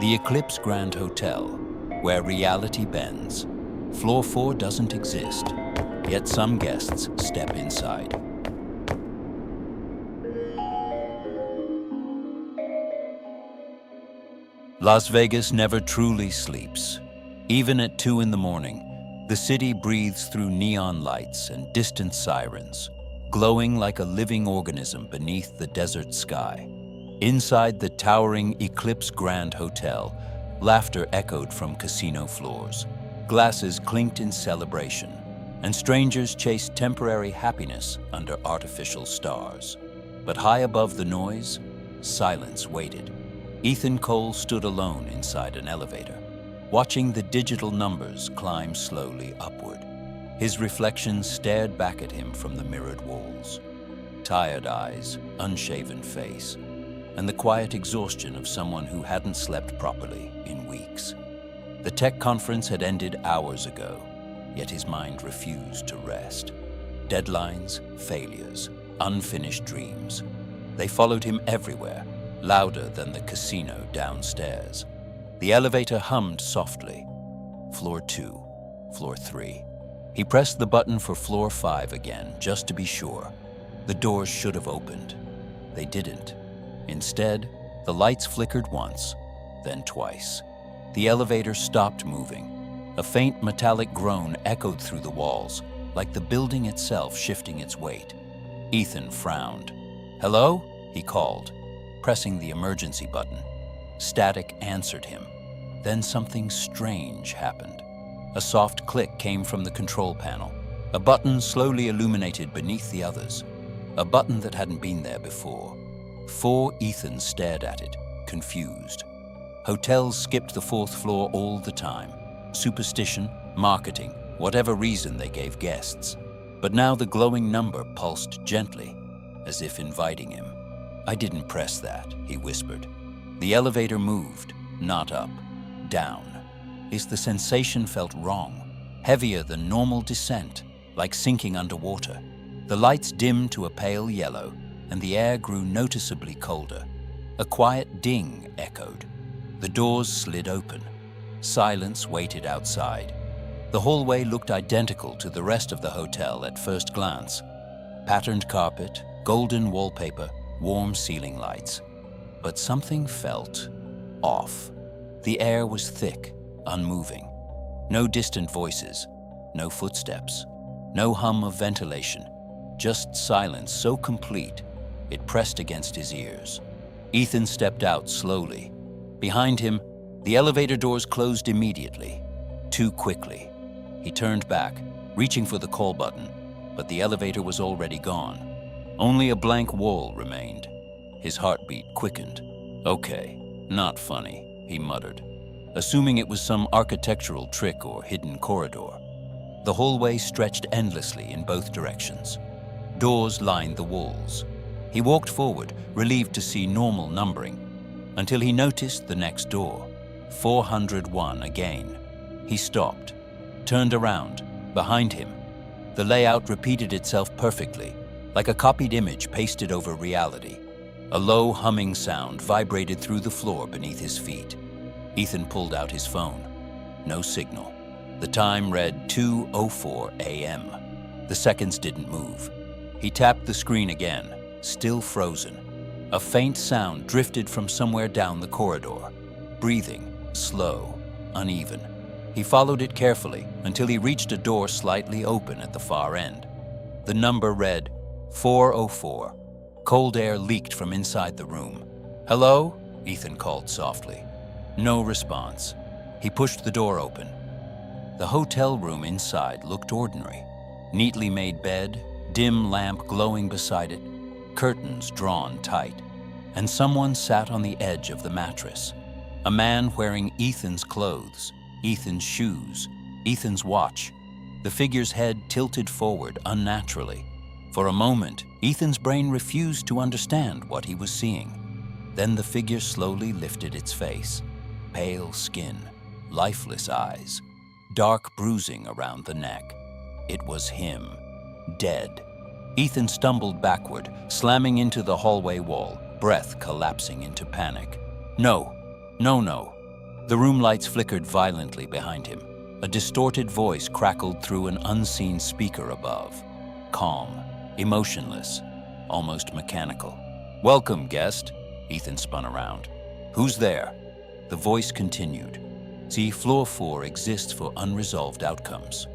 The Eclipse Grand Hotel, where reality bends. Floor 4 doesn't exist, yet some guests step inside. Las Vegas never truly sleeps. Even at 2 in the morning, the city breathes through neon lights and distant sirens, glowing like a living organism beneath the desert sky. Inside the towering Eclipse Grand Hotel, laughter echoed from casino floors. Glasses clinked in celebration, and strangers chased temporary happiness under artificial stars. But high above the noise, silence waited. Ethan Cole stood alone inside an elevator, watching the digital numbers climb slowly upward. His reflection stared back at him from the mirrored walls. Tired eyes, unshaven face, and the quiet exhaustion of someone who hadn't slept properly in weeks. The tech conference had ended hours ago, yet his mind refused to rest. Deadlines, failures, unfinished dreams. They followed him everywhere, louder than the casino downstairs. The elevator hummed softly. Floor 2, floor 3. He pressed the button for floor 5 again, just to be sure. The doors should have opened. They didn't. Instead, the lights flickered once, then twice. The elevator stopped moving. A faint metallic groan echoed through the walls, like the building itself shifting its weight. Ethan frowned. "Hello?" he called, pressing the emergency button. Static answered him. Then something strange happened. A soft click came from the control panel. A button slowly illuminated beneath the others. A button that hadn't been there before. 4 Ethans stared at it, confused. Hotels skipped the 4th floor all the time. Superstition, marketing, whatever reason they gave guests. But now the glowing number pulsed gently, as if inviting him. "I didn't press that," he whispered. The elevator moved, not up, down. The sensation felt wrong, heavier than normal descent, like sinking underwater. The lights dimmed to a pale yellow, and the air grew noticeably colder. A quiet ding echoed. The doors slid open. Silence waited outside. The hallway looked identical to the rest of the hotel at first glance. Patterned carpet, golden wallpaper, warm ceiling lights. But something felt off. The air was thick, unmoving. No distant voices, no footsteps, no hum of ventilation, just silence so complete it pressed against his ears. Ethan stepped out slowly. Behind him, the elevator doors closed immediately, too quickly. He turned back, reaching for the call button, but the elevator was already gone. Only a blank wall remained. His heartbeat quickened. "Okay, not funny," he muttered, assuming it was some architectural trick or hidden corridor. The hallway stretched endlessly in both directions. Doors lined the walls. He walked forward, relieved to see normal numbering, until he noticed the next door, 401 again. He stopped, turned around. Behind him, the layout repeated itself perfectly, like a copied image pasted over reality. A low humming sound vibrated through the floor beneath his feet. Ethan pulled out his phone. No signal. The time read 2:04 a.m. The seconds didn't move. He tapped the screen again, still frozen. A faint sound drifted from somewhere down the corridor. Breathing, slow, uneven. He followed it carefully until he reached a door slightly open at the far end. The number read 404. Cold air leaked from inside the room. "Hello?" Ethan called softly. No response. He pushed the door open. The hotel room inside looked ordinary. Neatly made bed, dim lamp glowing beside it, curtains drawn tight, and someone sat on the edge of the mattress. A man wearing Ethan's clothes, Ethan's shoes, Ethan's watch. The figure's head tilted forward unnaturally. For a moment, Ethan's brain refused to understand what he was seeing. Then the figure slowly lifted its face. Pale skin, lifeless eyes, dark bruising around the neck. It was him, dead. Ethan stumbled backward, slamming into the hallway wall, breath collapsing into panic. No, The room lights flickered violently behind him. A distorted voice crackled through an unseen speaker above. Calm, emotionless, almost mechanical. "Welcome, guest." Ethan spun around. "Who's there?" The voice continued. "See, floor 4 exists for unresolved outcomes."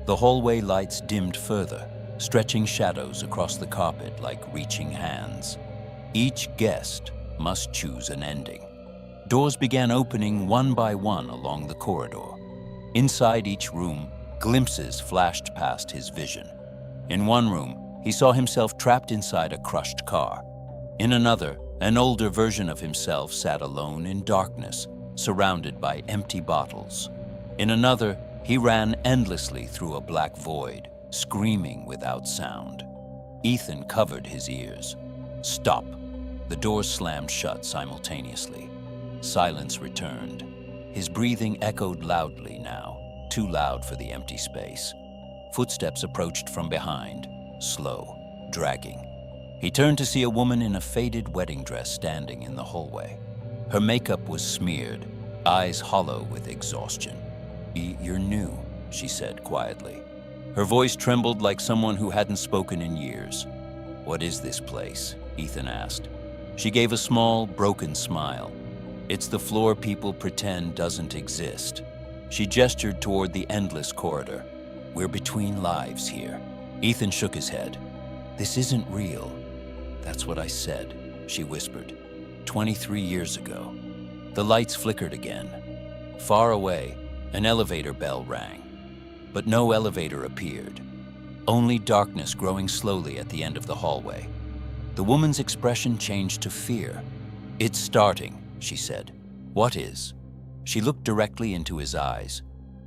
The hallway lights dimmed further, stretching shadows across the carpet like reaching hands. Each guest must choose an ending. Doors began opening one by one along the corridor. Inside each room, glimpses flashed past his vision. In one room, he saw himself trapped inside a crushed car. In another, an older version of himself sat alone in darkness, surrounded by empty bottles. In another, he ran endlessly through a black void, screaming without sound. Ethan covered his ears. "Stop!" The doors slammed shut simultaneously. Silence returned. His breathing echoed loudly now, too loud for the empty space. Footsteps approached from behind, slow, dragging. He turned to see a woman in a faded wedding dress standing in the hallway. Her makeup was smeared, eyes hollow with exhaustion. "You're new," she said quietly. Her voice trembled like someone who hadn't spoken in years. "What is this place?" Ethan asked. She gave a small, broken smile. "It's the floor people pretend doesn't exist." She gestured toward the endless corridor. "We're between lives here." Ethan shook his head. "This isn't real." "That's what I said," she whispered. 23 years ago. The lights flickered again. Far away, an elevator bell rang. But no elevator appeared. Only darkness growing slowly at the end of the hallway. The woman's expression changed to fear. "It's starting," she said. "What is?" She looked directly into his eyes.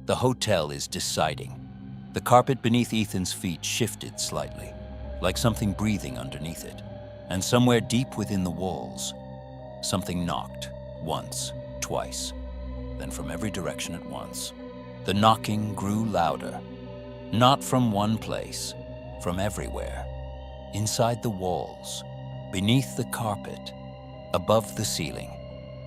"The hotel is deciding." The carpet beneath Ethan's feet shifted slightly, like something breathing underneath it. And somewhere deep within the walls, something knocked, once, twice, then from every direction at once. The knocking grew louder, not from one place, from everywhere. Inside the walls, beneath the carpet, above the ceiling.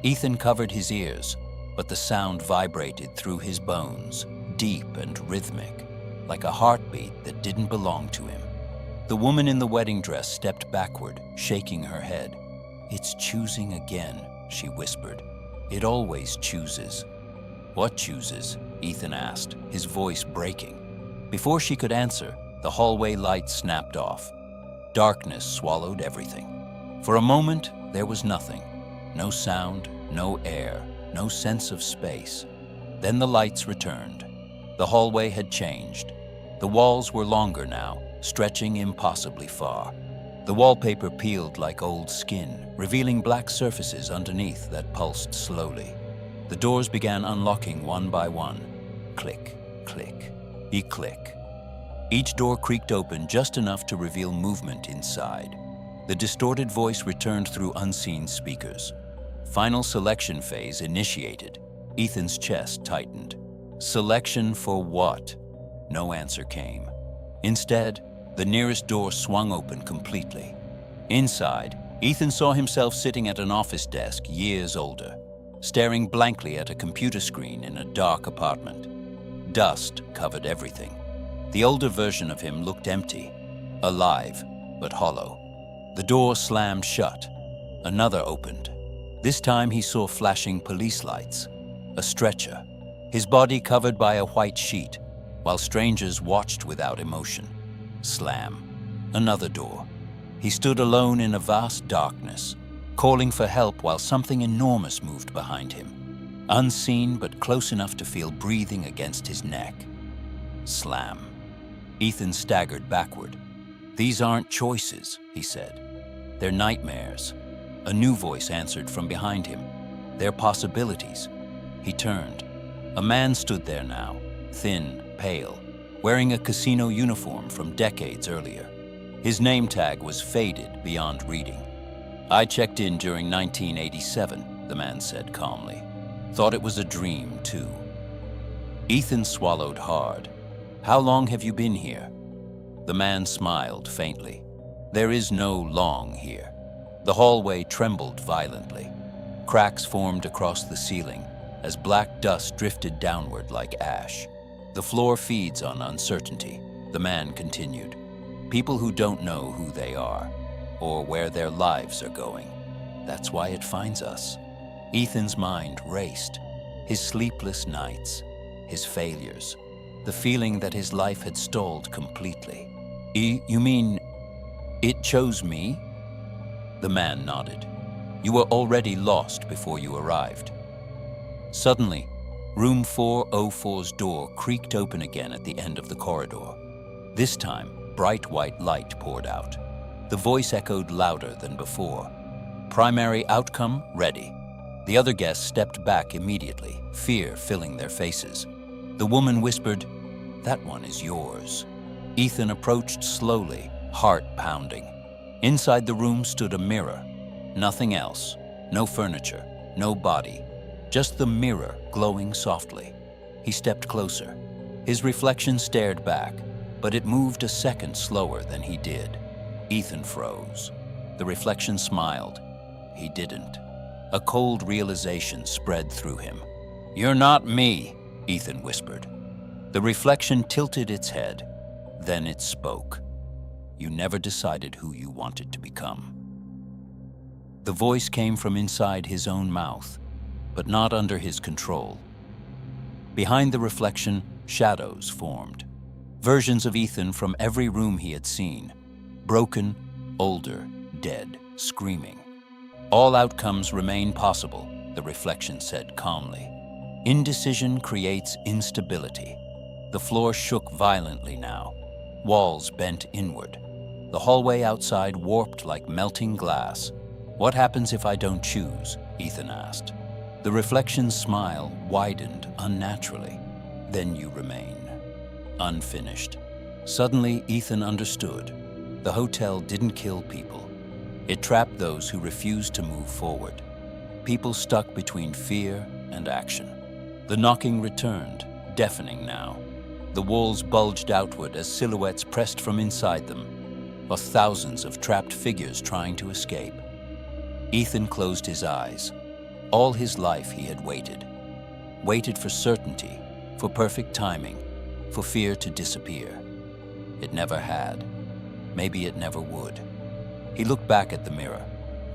Ethan covered his ears, but the sound vibrated through his bones, deep and rhythmic, like a heartbeat that didn't belong to him. The woman in the wedding dress stepped backward, shaking her head. "It's choosing again," she whispered. "It always chooses." "What chooses?" Ethan asked, his voice breaking. Before she could answer, the hallway light snapped off. Darkness swallowed everything. For a moment, there was nothing. No sound, no air, no sense of space. Then the lights returned. The hallway had changed. The walls were longer now, stretching impossibly far. The wallpaper peeled like old skin, revealing black surfaces underneath that pulsed slowly. The doors began unlocking one by one. Click, click, click. Each door creaked open just enough to reveal movement inside. The distorted voice returned through unseen speakers. Final selection phase initiated. Ethan's chest tightened. Selection for what? No answer came. Instead, the nearest door swung open completely. Inside, Ethan saw himself sitting at an office desk years older, staring blankly at a computer screen in a dark apartment. Dust covered everything. The older version of him looked empty, alive, but hollow. The door slammed shut. Another opened. This time he saw flashing police lights, a stretcher, his body covered by a white sheet, while strangers watched without emotion. Slam. Another door. He stood alone in a vast darkness, calling for help while something enormous moved behind him, unseen but close enough to feel breathing against his neck. Slam. Ethan staggered backward. "These aren't choices," he said. "They're nightmares." A new voice answered from behind him. "They're possibilities." He turned. A man stood there now, thin, pale, wearing a casino uniform from decades earlier. His name tag was faded beyond reading. "I checked in during 1987, the man said calmly. "Thought it was a dream, too." Ethan swallowed hard. "How long have you been here?" The man smiled faintly. "There is no long here." The hallway trembled violently. Cracks formed across the ceiling, as black dust drifted downward like ash. The floor feeds on uncertainty, the man continued. People who don't know who they are, or where their lives are going. That's why it finds us. Ethan's mind raced. His sleepless nights, his failures, the feeling that his life had stalled completely. You mean, it chose me? The man nodded. You were already lost before you arrived. Suddenly, room 404's door creaked open again at the end of the corridor. This time, bright white light poured out. The voice echoed louder than before. Primary outcome ready. The other guests stepped back immediately, fear filling their faces. The woman whispered, "That one is yours." Ethan approached slowly, heart pounding. Inside the room stood a mirror. Nothing else. No furniture, no body. Just the mirror glowing softly. He stepped closer. His reflection stared back, but it moved a second slower than he did. Ethan froze. The reflection smiled. He didn't. A cold realization spread through him. "You're not me," Ethan whispered. The reflection tilted its head. Then it spoke. "You never decided who you wanted to become." The voice came from inside his own mouth, but not under his control. Behind the reflection, shadows formed. Versions of Ethan from every room he had seen. Broken, older, dead, screaming. "All outcomes remain possible," the reflection said calmly. "Indecision creates instability." The floor shook violently now. Walls bent inward. The hallway outside warped like melting glass. "What happens if I don't choose?" Ethan asked. The reflection's smile widened unnaturally. "Then you remain." Unfinished. Suddenly, Ethan understood. The hotel didn't kill people. It trapped those who refused to move forward. People stuck between fear and action. The knocking returned, deafening now. The walls bulged outward as silhouettes pressed from inside them, or thousands of trapped figures trying to escape. Ethan closed his eyes. All his life he had waited. Waited for certainty, for perfect timing, for fear to disappear. It never had. Maybe it never would. He looked back at the mirror.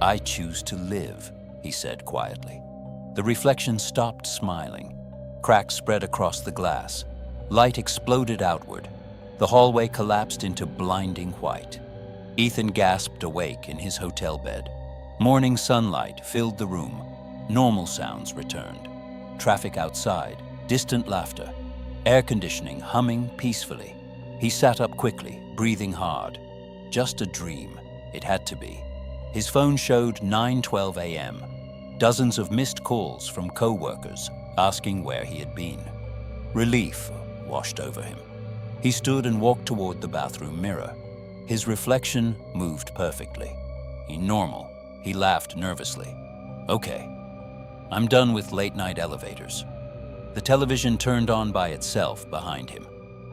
"I choose to live," he said quietly. The reflection stopped smiling. Cracks spread across the glass. Light exploded outward. The hallway collapsed into blinding white. Ethan gasped awake in his hotel bed. Morning sunlight filled the room. Normal sounds returned. Traffic outside, distant laughter, air conditioning humming peacefully. He sat up quickly, breathing hard. Just a dream. It had to be. His phone showed 9:12 a.m. Dozens of missed calls from co-workers asking where he had been. Relief washed over him. He stood and walked toward the bathroom mirror. His reflection moved perfectly. Normal. He laughed nervously. "Okay, I'm done with late-night elevators." The television turned on by itself behind him.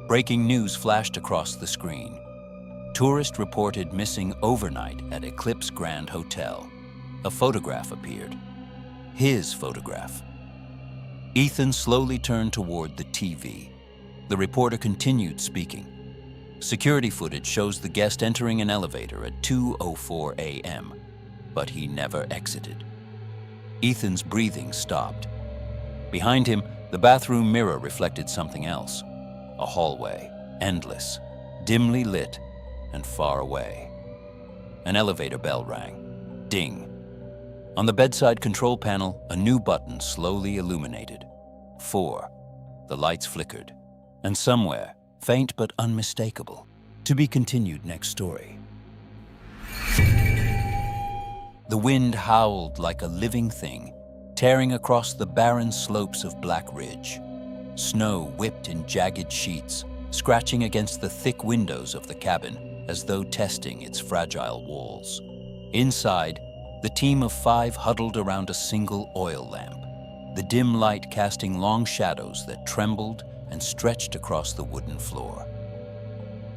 Breaking news flashed across the screen. Tourist reported missing overnight at Eclipse Grand Hotel. A photograph appeared. His photograph. Ethan slowly turned toward the TV. The reporter continued speaking. Security footage shows the guest entering an elevator at 2:04 a.m., but he never exited. Ethan's breathing stopped. Behind him, the bathroom mirror reflected something else. A hallway, endless, dimly lit, and far away. An elevator bell rang. Ding. On the bedside control panel, a new button slowly illuminated. 4. The lights flickered. And somewhere, faint but unmistakable, to be continued next story. The wind howled like a living thing, tearing across the barren slopes of Black Ridge. Snow whipped in jagged sheets, scratching against the thick windows of the cabin as though testing its fragile walls. Inside, the team of 5 huddled around a single oil lamp, the dim light casting long shadows that trembled and stretched across the wooden floor.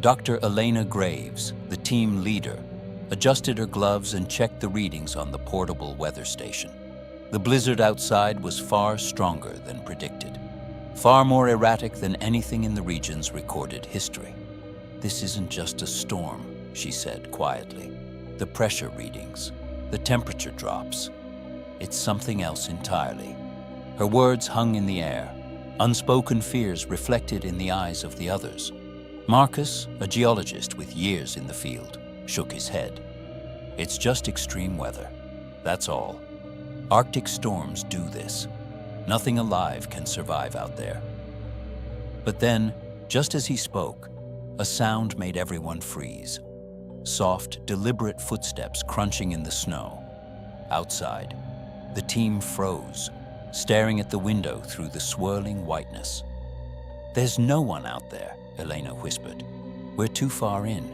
Dr. Elena Graves, the team leader, adjusted her gloves and checked the readings on the portable weather station. The blizzard outside was far stronger than predicted, far more erratic than anything in the region's recorded history. "This isn't just a storm," she said quietly. "The pressure readings, the temperature drops. It's something else entirely." Her words hung in the air, unspoken fears reflected in the eyes of the others. Marcus, a geologist with years in the field, shook his head. "It's just extreme weather. That's all. Arctic storms do this. Nothing alive can survive out there." But then, just as he spoke, a sound made everyone freeze. Soft, deliberate footsteps crunching in the snow. Outside, the team froze, staring at the window through the swirling whiteness. "There's no one out there," Elena whispered. "We're too far in.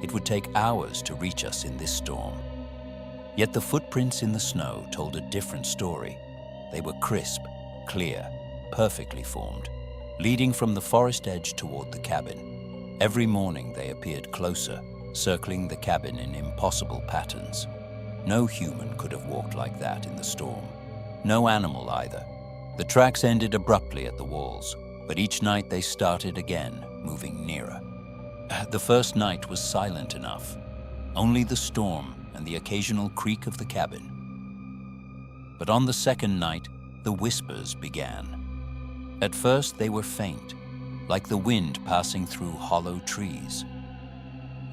It would take hours to reach us in this storm." Yet the footprints in the snow told a different story. They were crisp, clear, perfectly formed, leading from the forest edge toward the cabin. Every morning they appeared closer, circling the cabin in impossible patterns. No human could have walked like that in the storm. No animal either. The tracks ended abruptly at the walls, but each night they started again, moving nearer. The first night was silent enough. Only the storm and the occasional creak of the cabin. But on the second night, the whispers began. At first they were faint, like the wind passing through hollow trees.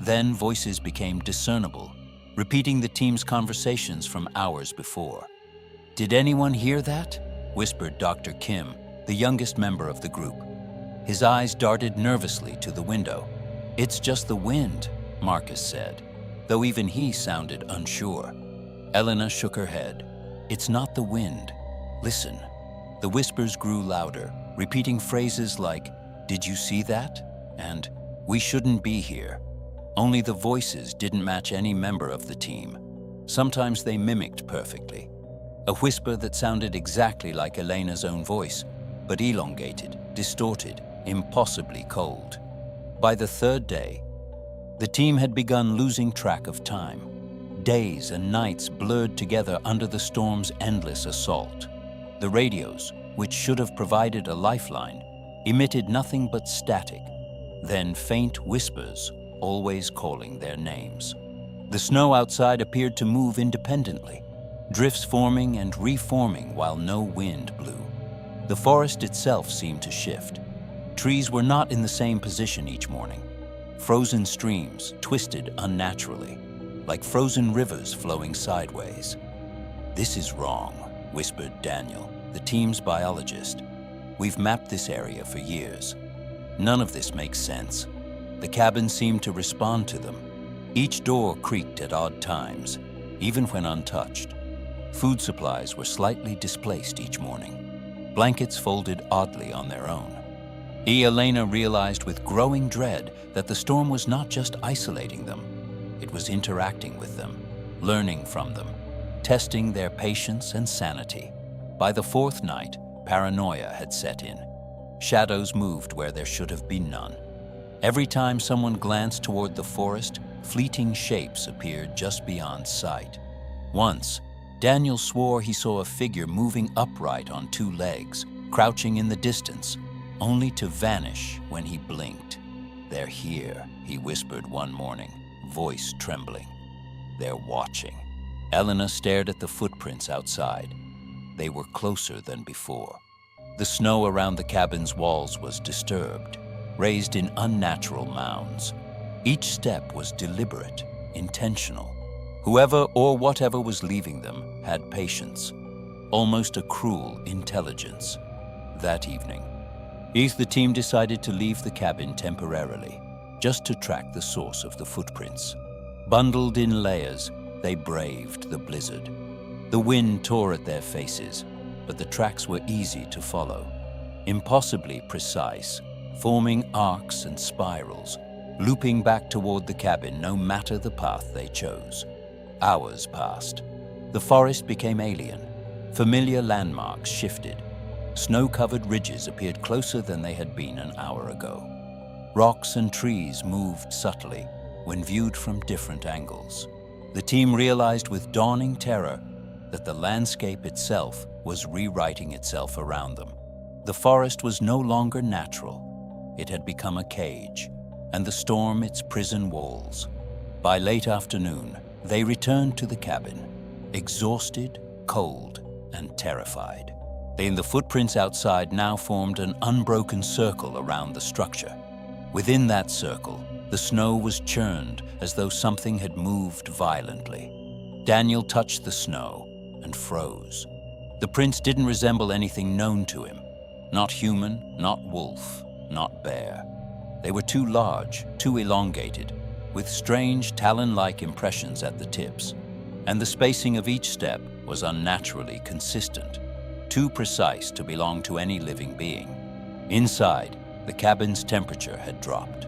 Then voices became discernible, repeating the team's conversations from hours before. "Did anyone hear that?" whispered Dr. Kim, the youngest member of the group. His eyes darted nervously to the window. "It's just the wind," Marcus said, though even he sounded unsure. Elena shook her head. "It's not the wind. Listen." The whispers grew louder, repeating phrases like, "Did you see that?" and "We shouldn't be here." Only the voices didn't match any member of the team. Sometimes they mimicked perfectly. A whisper that sounded exactly like Elena's own voice, but elongated, distorted, impossibly cold. By the third day, the team had begun losing track of time. Days and nights blurred together under the storm's endless assault. The radios, which should have provided a lifeline, emitted nothing but static, then faint whispers, always calling their names. The snow outside appeared to move independently, drifts forming and reforming while no wind blew. The forest itself seemed to shift. Trees were not in the same position each morning. Frozen streams twisted unnaturally, like frozen rivers flowing sideways. "This is wrong," whispered Daniel, the team's biologist. "We've mapped this area for years. None of this makes sense." The cabin seemed to respond to them. Each door creaked at odd times, even when untouched. Food supplies were slightly displaced each morning. Blankets folded oddly on their own. Elena realized with growing dread that the storm was not just isolating them. It was interacting with them, learning from them, testing their patience and sanity. By the fourth night, paranoia had set in. Shadows moved where there should have been none. Every time someone glanced toward the forest, fleeting shapes appeared just beyond sight. Once, Daniel swore he saw a figure moving upright on two legs, crouching in the distance, only to vanish when he blinked. "They're here," he whispered one morning, voice trembling. "They're watching." Elena stared at the footprints outside. They were closer than before. The snow around the cabin's walls was disturbed, raised in unnatural mounds. Each step was deliberate, intentional. Whoever or whatever was leaving them had patience, almost a cruel intelligence. That evening, the team decided to leave the cabin temporarily, just to track the source of the footprints. Bundled in layers, they braved the blizzard. The wind tore at their faces, but the tracks were easy to follow, impossibly precise, forming arcs and spirals, looping back toward the cabin no matter the path they chose. Hours passed. The forest became alien. Familiar landmarks shifted. Snow-covered ridges appeared closer than they had been an hour ago. Rocks and trees moved subtly when viewed from different angles. The team realized with dawning terror that the landscape itself was rewriting itself around them. The forest was no longer natural. It had become a cage, and the storm its prison walls. By late afternoon, they returned to the cabin, exhausted, cold, and terrified. The footprints outside now formed an unbroken circle around the structure. Within that circle, the snow was churned as though something had moved violently. Daniel touched the snow and froze. The prints didn't resemble anything known to him. Not human, not wolf, not bear. They were too large, too elongated, with strange talon-like impressions at the tips, and the spacing of each step was unnaturally consistent, too precise to belong to any living being. Inside, the cabin's temperature had dropped.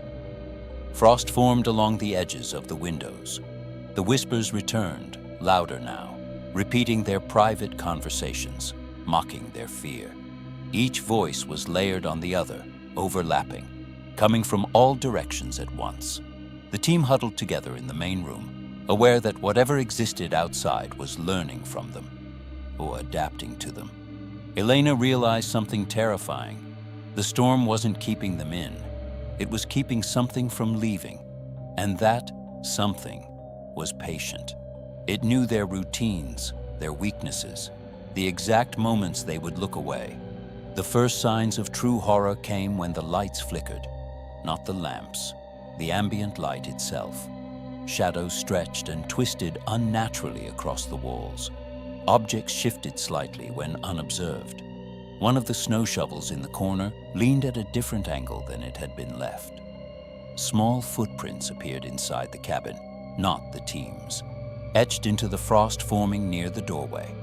Frost formed along the edges of the windows. The whispers returned, louder now, repeating their private conversations, mocking their fear. Each voice was layered on the other, overlapping, coming from all directions at once. The team huddled together in the main room, aware that whatever existed outside was learning from them, or adapting to them. Elena realized something terrifying. The storm wasn't keeping them in. It was keeping something from leaving, and that something was patient. It knew their routines, their weaknesses, the exact moments they would look away. The first signs of true horror came when the lights flickered, not the lamps, the ambient light itself. Shadows stretched and twisted unnaturally across the walls. Objects shifted slightly when unobserved. One of the snow shovels in the corner leaned at a different angle than it had been left. Small footprints appeared inside the cabin, not the team's, etched into the frost forming near the doorway.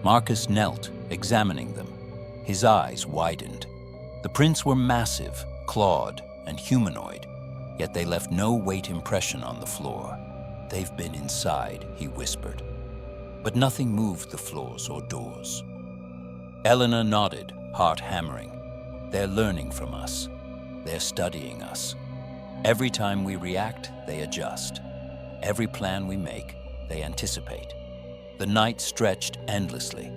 Marcus knelt, examining them. His eyes widened. The prints were massive, clawed, and humanoid, yet they left no weight impression on the floor. "They've been inside," he whispered. But nothing moved the floors or doors. Elena nodded, heart hammering. "They're learning from us. They're studying us. Every time we react, they adjust. Every plan we make, they anticipate." The night stretched endlessly.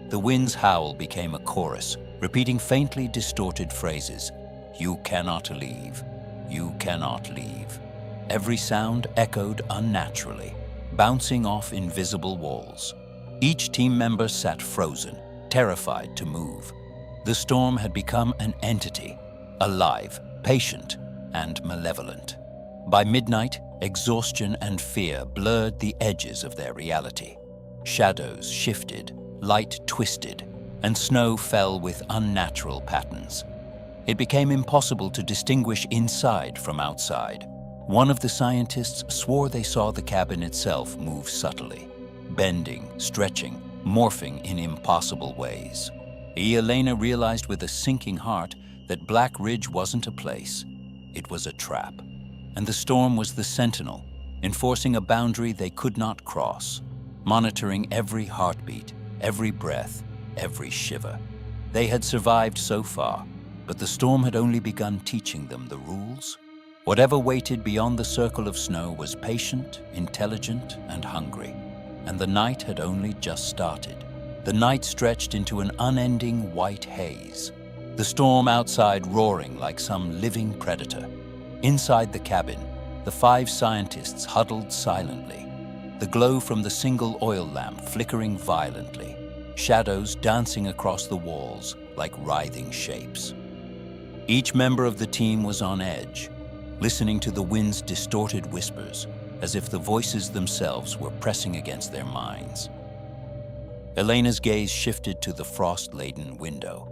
The wind's howl became a chorus, repeating faintly distorted phrases. "You cannot leave. You cannot leave." Every sound echoed unnaturally, bouncing off invisible walls. Each team member sat frozen, terrified to move. The storm had become an entity, alive, patient, and malevolent. By midnight, exhaustion and fear blurred the edges of their reality. Shadows shifted, light twisted, and snow fell with unnatural patterns. It became impossible to distinguish inside from outside. One of the scientists swore they saw the cabin itself move subtly, bending, stretching, morphing in impossible ways. Elena realized with a sinking heart that Black Ridge wasn't a place. It was a trap, and the storm was the sentinel, enforcing a boundary they could not cross, monitoring every heartbeat, every breath, every shiver. They had survived so far, but the storm had only begun teaching them the rules. Whatever waited beyond the circle of snow was patient, intelligent, and hungry, and the night had only just started. The night stretched into an unending white haze, the storm outside roaring like some living predator. Inside the cabin, the 5 scientists huddled silently, the glow from the single oil lamp flickering violently, shadows dancing across the walls like writhing shapes. Each member of the team was on edge, listening to the wind's distorted whispers, as if the voices themselves were pressing against their minds. Elena's gaze shifted to the frost-laden window.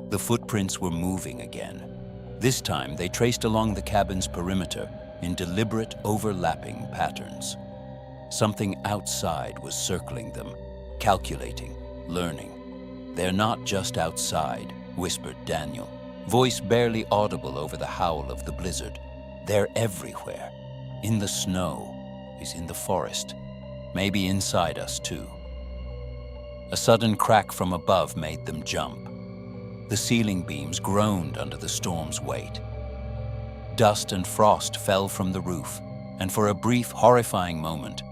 The footprints were moving again. This time, they traced along the cabin's perimeter in deliberate, overlapping patterns. Something outside was circling them, calculating, learning. "They're not just outside," whispered Daniel, voice barely audible over the howl of the blizzard. "They're everywhere. In the snow, in the forest, maybe inside us too." A sudden crack from above made them jump. The ceiling beams groaned under the storm's weight. Dust and frost fell from the roof, and for a brief, horrifying moment,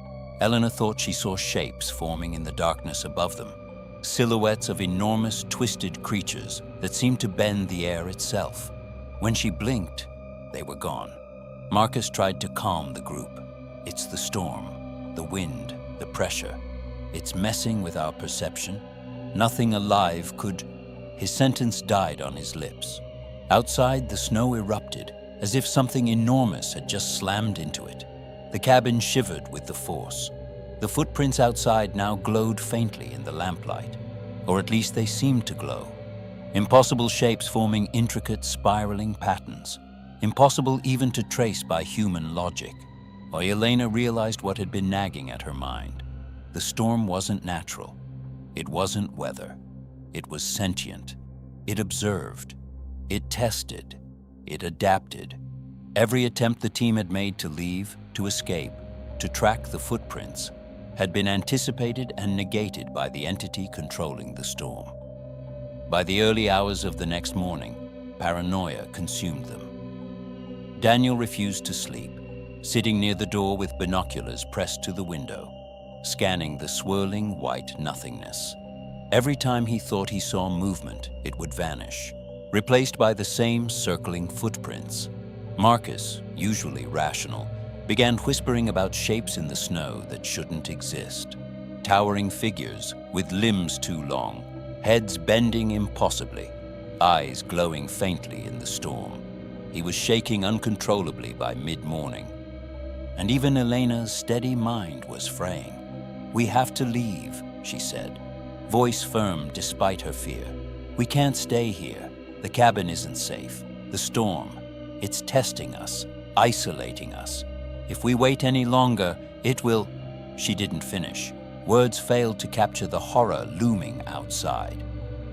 Eleanor thought she saw shapes forming in the darkness above them, silhouettes of enormous, twisted creatures that seemed to bend the air itself. When she blinked, they were gone. Marcus tried to calm the group. "It's the storm, the wind, the pressure. It's messing with our perception. Nothing alive could..." His sentence died on his lips. Outside, the snow erupted, as if something enormous had just slammed into it. The cabin shivered with the force. The footprints outside now glowed faintly in the lamplight, or at least they seemed to glow. Impossible shapes forming intricate, spiraling patterns, impossible even to trace by human logic. While Elena realized what had been nagging at her mind. The storm wasn't natural. It wasn't weather. It was sentient. It observed. It tested. It adapted. Every attempt the team had made to leave, to escape, to track the footprints, had been anticipated and negated by the entity controlling the storm. By the early hours of the next morning, paranoia consumed them. Daniel refused to sleep, sitting near the door with binoculars pressed to the window, scanning the swirling white nothingness. Every time he thought he saw movement, it would vanish, replaced by the same circling footprints. Marcus, usually rational, began whispering about shapes in the snow that shouldn't exist. Towering figures with limbs too long, heads bending impossibly, eyes glowing faintly in the storm. He was shaking uncontrollably by mid-morning. And even Elena's steady mind was fraying. "We have to leave," she said, voice firm despite her fear. "We can't stay here. The cabin isn't safe. The storm, it's testing us, isolating us. If we wait any longer, it will..." She didn't finish. Words failed to capture the horror looming outside.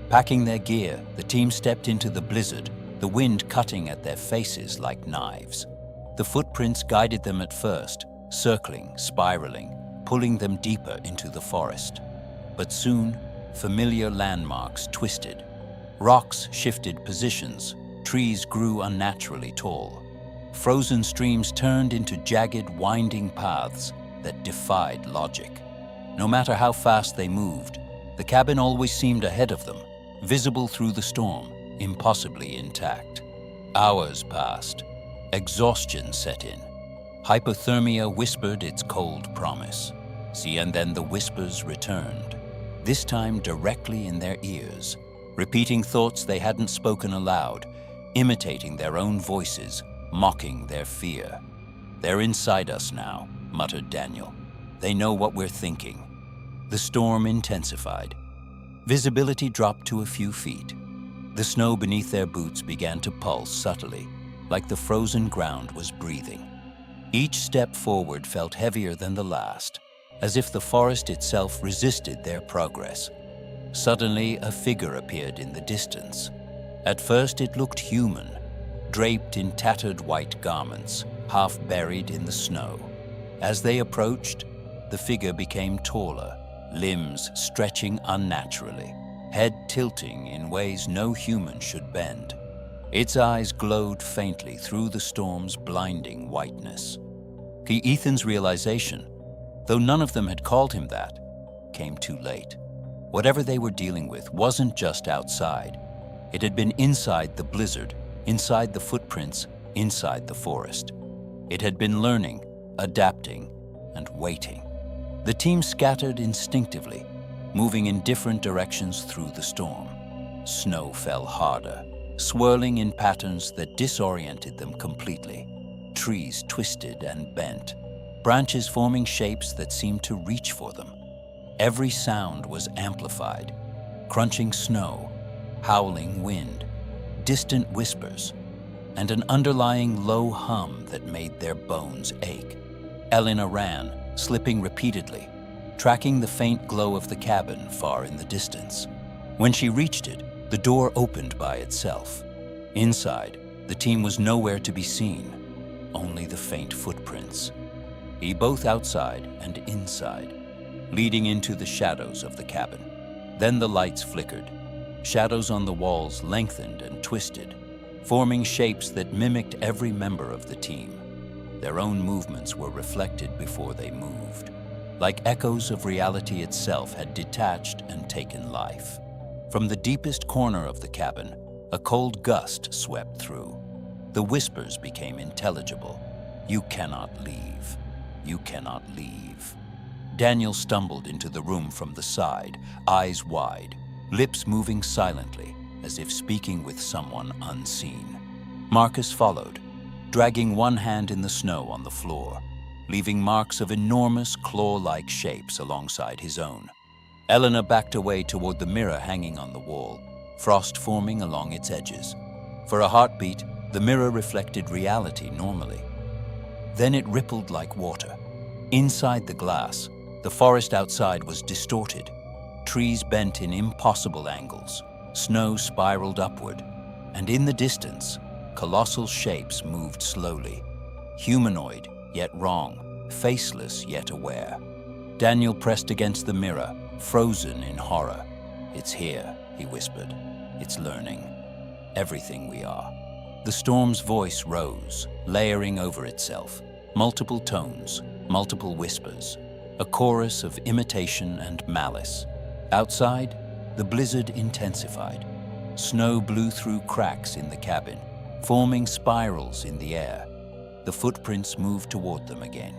Packing their gear, the team stepped into the blizzard, the wind cutting at their faces like knives. The footprints guided them at first, circling, spiraling, pulling them deeper into the forest. But soon, familiar landmarks twisted. Rocks shifted positions, trees grew unnaturally tall. Frozen streams turned into jagged, winding paths that defied logic. No matter how fast they moved, the cabin always seemed ahead of them, visible through the storm, impossibly intact. Hours passed. Exhaustion set in. Hypothermia whispered its cold promise. See, and then the whispers returned, this time directly in their ears, repeating thoughts they hadn't spoken aloud, imitating their own voices, mocking their fear. "They're inside us now," muttered Daniel. "They know what we're thinking." The storm intensified. Visibility dropped to a few feet. The snow beneath their boots began to pulse subtly, like the frozen ground was breathing. Each step forward felt heavier than the last, as if the forest itself resisted their progress. Suddenly, a figure appeared in the distance. At first, it looked human, draped in tattered white garments, half buried in the snow. As they approached, the figure became taller, limbs stretching unnaturally, head tilting in ways no human should bend. Its eyes glowed faintly through the storm's blinding whiteness. Ethan's realization, though none of them had called him that, came too late. Whatever they were dealing with wasn't just outside. It had been inside the blizzard, inside the footprints, inside the forest. It had been learning, adapting, and waiting. The team scattered instinctively, moving in different directions through the storm. Snow fell harder, swirling in patterns that disoriented them completely. Trees twisted and bent, branches forming shapes that seemed to reach for them. Every sound was amplified: crunching snow, howling wind, distant whispers, and an underlying low hum that made their bones ache. Elena ran, slipping repeatedly, tracking the faint glow of the cabin far in the distance. When she reached it, the door opened by itself. Inside, the team was nowhere to be seen, only the faint footprints. Both outside and inside, leading into the shadows of the cabin. Then the lights flickered. Shadows on the walls lengthened and twisted, forming shapes that mimicked every member of the team. Their own movements were reflected before they moved. like echoes of reality itself had detached and taken life. From the deepest corner of the cabin, a cold gust swept through. The whispers became intelligible. "You cannot leave. You cannot leave." Daniel stumbled into the room from the side, eyes wide, lips moving silently, as if speaking with someone unseen. Marcus followed, dragging one hand in the snow on the floor, leaving marks of enormous claw-like shapes alongside his own. Eleanor backed away toward the mirror hanging on the wall, frost forming along its edges. For a heartbeat, the mirror reflected reality normally. Then it rippled like water. Inside the glass, the forest outside was distorted. Trees bent in impossible angles, snow spiraled upward, and in the distance, colossal shapes moved slowly. Humanoid, yet wrong, faceless, yet aware. Daniel pressed against the mirror, frozen in horror. "It's here," he whispered. "It's learning. Everything we are." The storm's voice rose, layering over itself. Multiple tones, multiple whispers. A chorus of imitation and malice. Outside, the blizzard intensified. Snow blew through cracks in the cabin, forming spirals in the air. The footprints moved toward them again,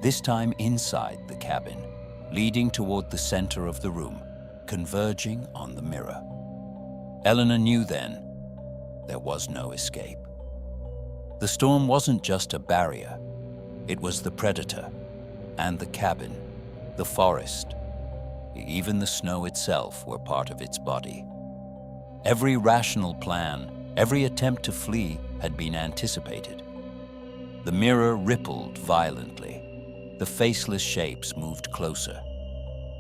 this time inside the cabin, leading toward the center of the room, converging on the mirror. Eleanor knew then there was no escape. The storm wasn't just a barrier. It was the predator, and the cabin, the forest, even the snow itself were part of its body. Every rational plan, every attempt to flee had been anticipated. The mirror rippled violently. The faceless shapes moved closer.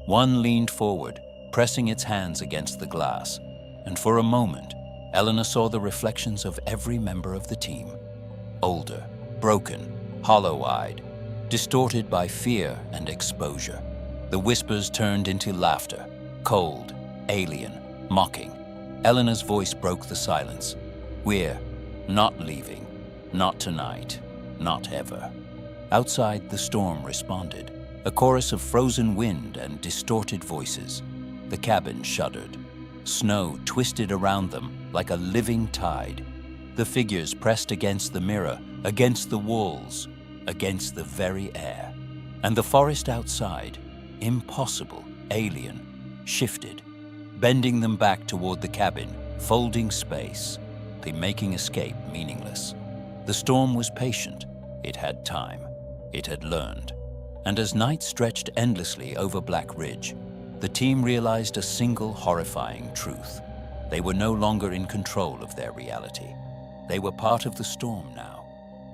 One leaned forward, pressing its hands against the glass, and for a moment, Eleanor saw the reflections of every member of the team. Older, broken, hollow-eyed, distorted by fear and exposure. The whispers turned into laughter, cold, alien, mocking. Eleanor's voice broke the silence. "We're not leaving, not tonight, not ever." Outside, the storm responded, a chorus of frozen wind and distorted voices. The cabin shuddered. Snow twisted around them like a living tide. The figures pressed against the mirror, against the walls, against the very air. And the forest outside, impossible, alien, shifted, bending them back toward the cabin, folding space, making escape meaningless. The storm was patient. It had time. It had learned. And as night stretched endlessly over Black Ridge, the team realized a single horrifying truth. They were no longer in control of their reality. They were part of the storm now,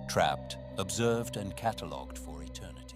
trapped, observed, and catalogued for eternity.